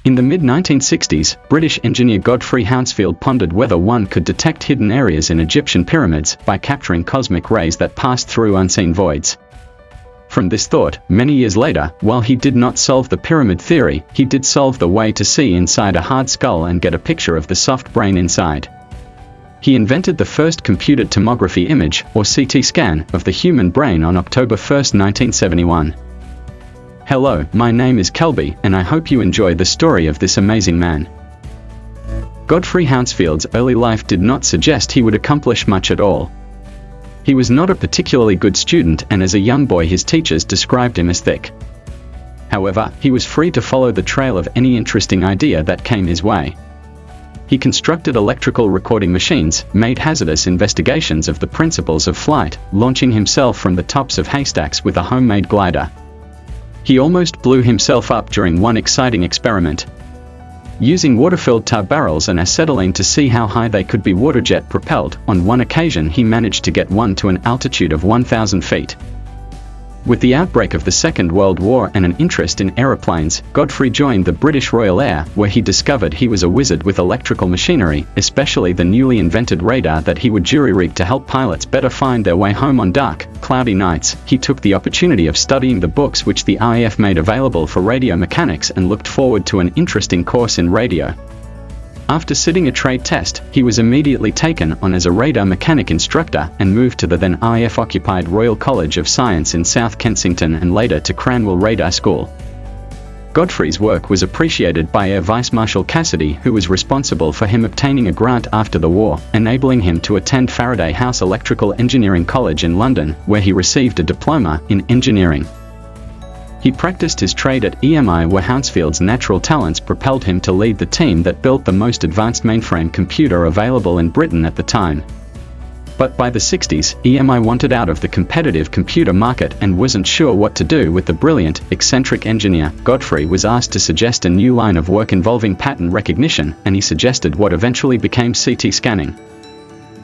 In the mid-1960s, British engineer Godfrey Hounsfield pondered whether one could detect hidden areas in Egyptian pyramids by capturing cosmic rays that passed through unseen voids. From this thought, many years later, while he did not solve the pyramid theory, he did solve the way to see inside a hard skull and get a picture of the soft brain inside. He invented the first computed tomography image, or CT scan, of the human brain on October 1, 1971. Hello, my name is Kelby, and I hope you enjoy the story of this amazing man. Godfrey Hounsfield's early life did not suggest he would accomplish much at all. He was not a particularly good student, and as a young boy his teachers described him as thick. However, he was free to follow the trail of any interesting idea that came his way. He constructed electrical recording machines, made hazardous investigations of the principles of flight, launching himself from the tops of haystacks with a homemade glider. He almost blew himself up during one exciting experiment. Using water-filled tar barrels and acetylene to see how high they could be water-jet propelled, on one occasion he managed to get one to an altitude of 1,000 feet. With the outbreak of the Second World War and an interest in aeroplanes, Godfrey joined the British Royal Air, where he discovered he was a wizard with electrical machinery, especially the newly invented radar that he would jury-rig to help pilots better find their way home on dark, cloudy nights. He took the opportunity of studying the books which the RAF made available for radio mechanics and looked forward to an interesting course in radio. After sitting a trade test, he was immediately taken on as a radar mechanic instructor and moved to the then RAF-occupied Royal College of Science in South Kensington and later to Cranwell Radar School. Godfrey's work was appreciated by Air Vice Marshal Cassidy, who was responsible for him obtaining a grant after the war, enabling him to attend Faraday House Electrical Engineering College in London, where he received a diploma in engineering. He practiced his trade at EMI, where Hounsfield's natural talents propelled him to lead the team that built the most advanced mainframe computer available in Britain at the time. But by the 60s, EMI wanted out of the competitive computer market and wasn't sure what to do with the brilliant, eccentric engineer. Godfrey was asked to suggest a new line of work involving pattern recognition, and he suggested what eventually became CT scanning.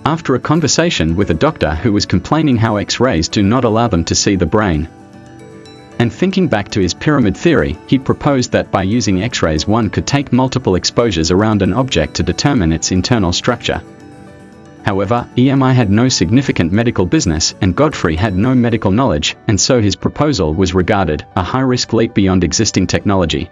After a conversation with a doctor who was complaining how X-rays do not allow them to see the brain, and thinking back to his pyramid theory, he proposed that by using X-rays one could take multiple exposures around an object to determine its internal structure. However, EMI had no significant medical business, and Godfrey had no medical knowledge, and so his proposal was regarded a high-risk leap beyond existing technology.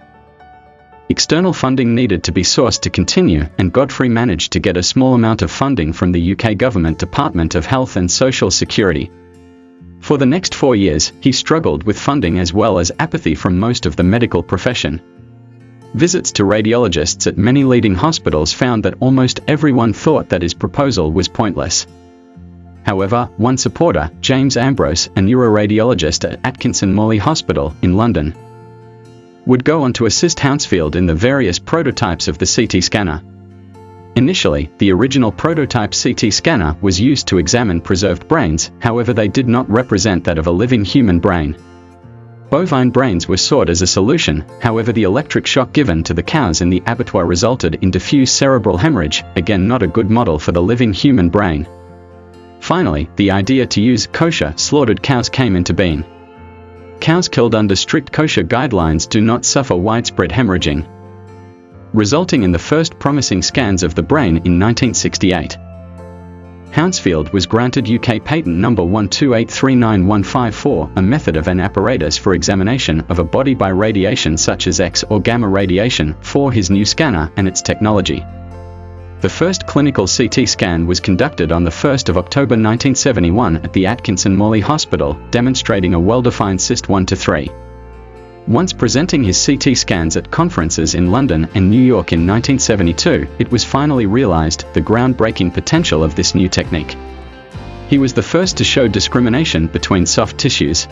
External funding needed to be sourced to continue, and Godfrey managed to get a small amount of funding from the UK Government Department of Health and Social Security. For the next 4 years, he struggled with funding as well as apathy from most of the medical profession. Visits to radiologists at many leading hospitals found that almost everyone thought that his proposal was pointless. However, one supporter, James Ambrose, a neuroradiologist at Atkinson Morley Hospital in London, would go on to assist Hounsfield in the various prototypes of the CT scanner. Initially, the original prototype CT scanner was used to examine preserved brains, however they did not represent that of a living human brain. Bovine brains were sought as a solution, however the electric shock given to the cows in the abattoir resulted in diffuse cerebral hemorrhage, again not a good model for the living human brain. Finally, the idea to use kosher slaughtered cows came into being. Cows killed under strict kosher guidelines do not suffer widespread hemorrhaging, resulting in the first promising scans of the brain in 1968. Hounsfield was granted UK patent number 128395154, a method of an apparatus for examination of a body by radiation such as X or gamma radiation, for his new scanner and its technology. The first clinical CT scan was conducted on the 1st of October 1971 at the Atkinson Morley Hospital, demonstrating a well-defined cyst 1 to 3. Once presenting his CT scans at conferences in London and New York in 1972, it was finally realized the groundbreaking potential of this new technique. He was the first to show discrimination between soft tissues,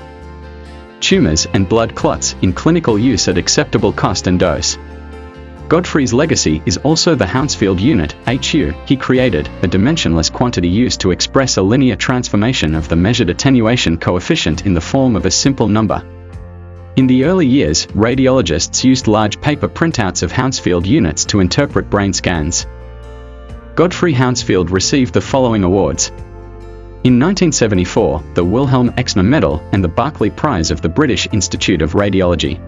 tumors, and blood clots in clinical use at acceptable cost and dose. Godfrey's legacy is also the Hounsfield unit, HU. He created a dimensionless quantity used to express a linear transformation of the measured attenuation coefficient in the form of a simple number. In the early years, radiologists used large paper printouts of Hounsfield units to interpret brain scans. Godfrey Hounsfield received the following awards. In 1974, the Wilhelm Exner Medal and the Barclay Prize of the British Institute of Radiology.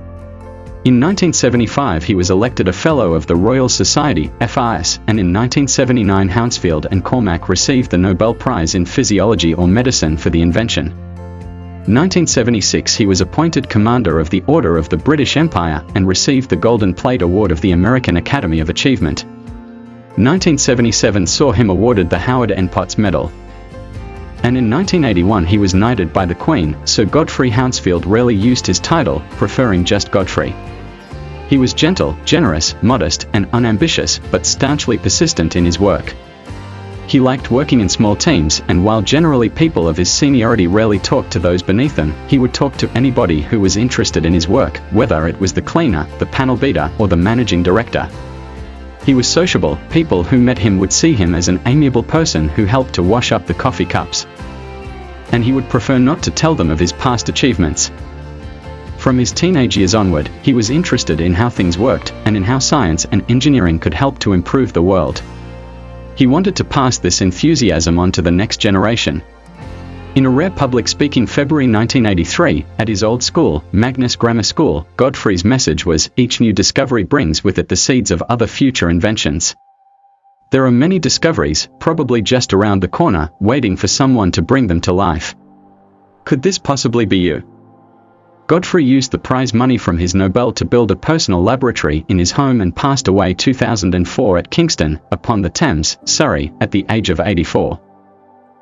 In 1975 he was elected a Fellow of the Royal Society, FRS, and in 1979 Hounsfield and Cormack received the Nobel Prize in Physiology or Medicine for the invention. 1976 he was appointed Commander of the Order of the British Empire and received the Golden Plate Award of the American Academy of Achievement. 1977 saw him awarded the Howard N. Potts Medal. And in 1981 he was knighted by the Queen. Sir Godfrey Hounsfield rarely used his title, preferring just Godfrey. He was gentle, generous, modest, and unambitious, but staunchly persistent in his work. He liked working in small teams, and while generally people of his seniority rarely talked to those beneath them, he would talk to anybody who was interested in his work, whether it was the cleaner, the panel beater, or the managing director. He was sociable. People who met him would see him as an amiable person who helped to wash up the coffee cups. And he would prefer not to tell them of his past achievements. From his teenage years onward, he was interested in how things worked, and in how science and engineering could help to improve the world. He wanted to pass this enthusiasm on to the next generation. In a rare public speaking February 1983, at his old school, Magnus Grammar School, Godfrey's message was, "Each new discovery brings with it the seeds of other future inventions." There are many discoveries, probably just around the corner, waiting for someone to bring them to life. Could this possibly be you? Godfrey used the prize money from his Nobel to build a personal laboratory in his home and passed away 2004 at Kingston, upon the Thames, Surrey, at the age of 84.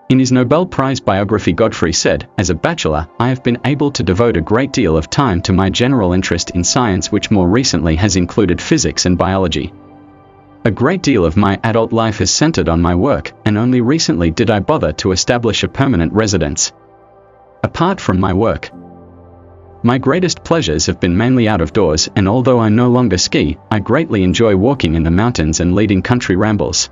In his Nobel Prize biography Godfrey said, "As a bachelor, I have been able to devote a great deal of time to my general interest in science, which more recently has included physics and biology. A great deal of my adult life has centered on my work, and only recently did I bother to establish a permanent residence. Apart from my work, my greatest pleasures have been mainly out of doors, and although I no longer ski, I greatly enjoy walking in the mountains and leading country rambles.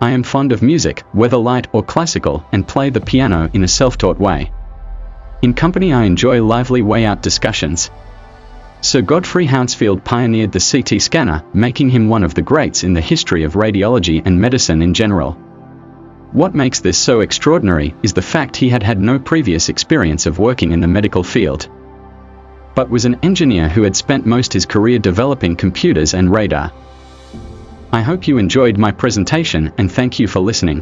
I am fond of music, whether light or classical, and play the piano in a self-taught way. In company I enjoy lively way-out discussions." Sir Godfrey Hounsfield pioneered the CT scanner, making him one of the greats in the history of radiology and medicine in general. What makes this so extraordinary is the fact he had had no previous experience of working in the medical field, but was an engineer who had spent most his career developing computers and radar. I hope you enjoyed my presentation, and thank you for listening.